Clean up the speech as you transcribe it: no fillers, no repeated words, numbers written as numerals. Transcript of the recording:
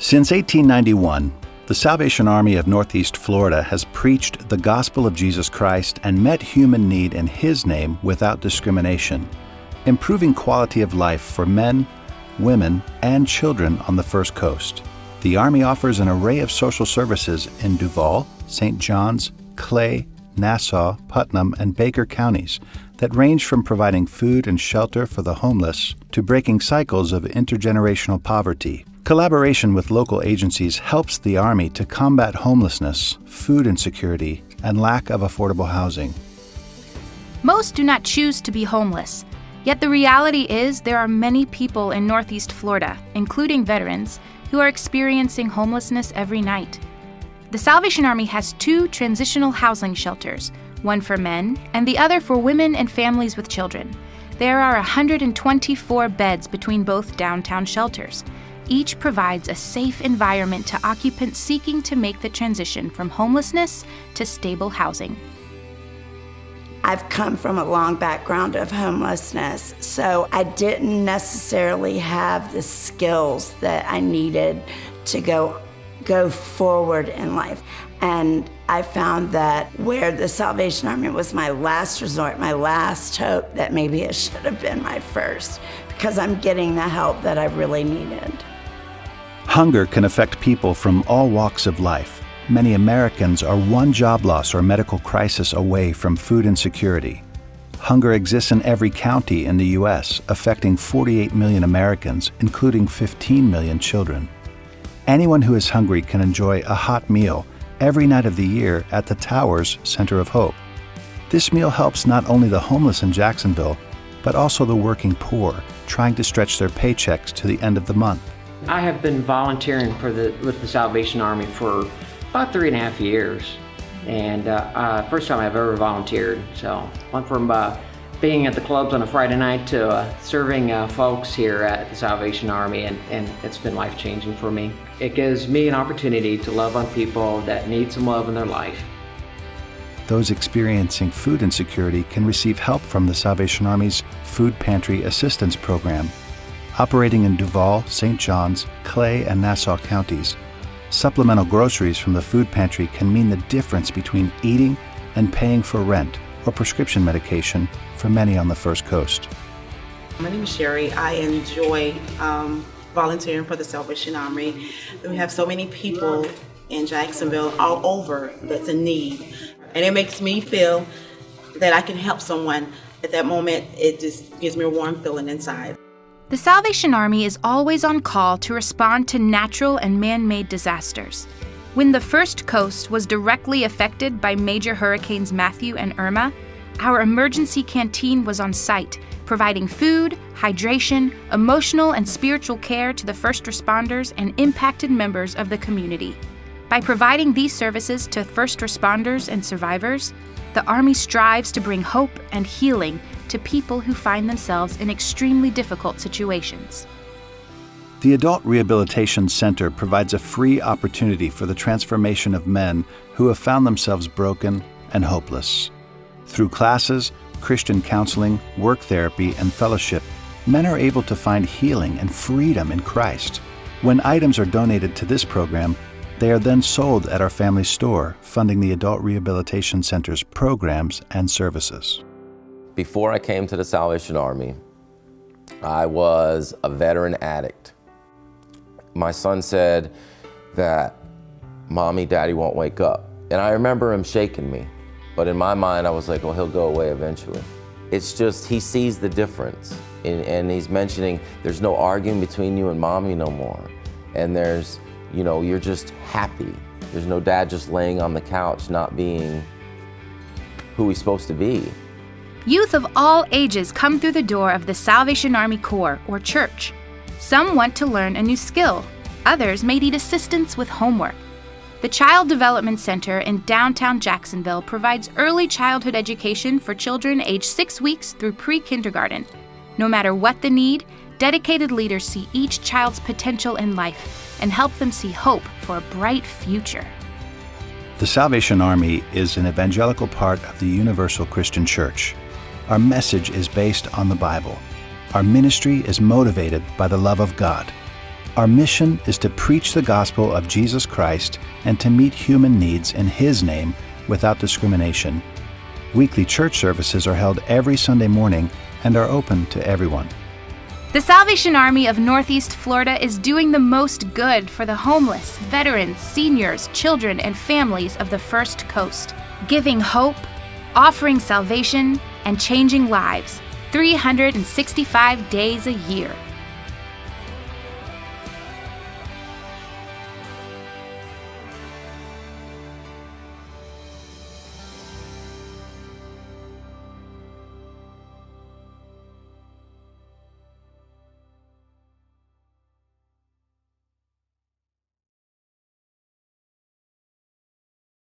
Since 1891, the Salvation Army of Northeast Florida has preached the gospel of Jesus Christ and met human need in His name without discrimination, improving quality of life for men, women, and children on the First Coast. The Army offers an array of social services in Duval, St. Johns, Clay, Nassau, Putnam, and Baker counties that range from providing food and shelter for the homeless to breaking cycles of intergenerational poverty. Collaboration with local agencies helps the Army to combat homelessness, food insecurity, and lack of affordable housing. Most do not choose to be homeless, yet the reality is there are many people in Northeast Florida, including veterans, who are experiencing homelessness every night. The Salvation Army has 2 transitional housing shelters, one for men and the other for women and families with children. There are 124 beds between both downtown shelters. Each provides a safe environment to occupants seeking to make the transition from homelessness to stable housing. I've come from a long background of homelessness, so I didn't necessarily have the skills that I needed to go forward in life. And I found that where the Salvation Army was my last resort, my last hope, that maybe it should have been my first, because I'm getting the help that I really needed. Hunger can affect people from all walks of life. Many Americans are one job loss or medical crisis away from food insecurity. Hunger exists in every county in the U.S., affecting 48 million Americans, including 15 million children. Anyone who is hungry can enjoy a hot meal every night of the year at the Towers Center of Hope. This meal helps not only the homeless in Jacksonville, but also the working poor, trying to stretch their paychecks to the end of the month. I have been volunteering with the Salvation Army for about 3.5 years, and first time I've ever volunteered. So went from being at the clubs on a Friday night to serving folks here at the Salvation Army, and it's been life-changing for me. It gives me an opportunity to love on people that need some love in their life. Those experiencing food insecurity can receive help from the Salvation Army's Food Pantry Assistance Program. Operating in Duval, St. Johns, Clay, and Nassau counties, supplemental groceries from the food pantry can mean the difference between eating and paying for rent or prescription medication for many on the First Coast. My name is Sherry. I enjoy volunteering for the Salvation Army. We have so many people in Jacksonville all over that's in need, and it makes me feel that I can help someone. At that moment, it just gives me a warm feeling inside. The Salvation Army is always on call to respond to natural and man-made disasters. When the First Coast was directly affected by major hurricanes Matthew and Irma, our emergency canteen was on site, providing food, hydration, emotional and spiritual care to the first responders and impacted members of the community. By providing these services to first responders and survivors, the Army strives to bring hope and healing to people who find themselves in extremely difficult situations. The Adult Rehabilitation Center provides a free opportunity for the transformation of men who have found themselves broken and hopeless. Through classes, Christian counseling, work therapy, and fellowship, men are able to find healing and freedom in Christ. When items are donated to this program, they are then sold at our family store, funding the Adult Rehabilitation Center's programs and services. Before I came to the Salvation Army, I was a veteran addict. My son said that Mommy, Daddy won't wake up. And I remember him shaking me. But in my mind, I was like, well, he'll go away eventually. It's just, he sees the difference. And he's mentioning there's no arguing between you and Mommy no more. And there's, you're just happy. There's no dad just laying on the couch, not being who he's supposed to be. Youth of all ages come through the door of the Salvation Army Corps, or church. Some want to learn a new skill. Others may need assistance with homework. The Child Development Center in downtown Jacksonville provides early childhood education for children aged 6 weeks through pre-kindergarten. No matter what the need, dedicated leaders see each child's potential in life and help them see hope for a bright future. The Salvation Army is an evangelical part of the Universal Christian Church. Our message is based on the Bible. Our ministry is motivated by the love of God. Our mission is to preach the gospel of Jesus Christ and to meet human needs in His name without discrimination. Weekly church services are held every Sunday morning and are open to everyone. The Salvation Army of Northeast Florida is doing the most good for the homeless, veterans, seniors, children, and families of the First Coast, giving hope, offering salvation, and changing lives 365 days a year.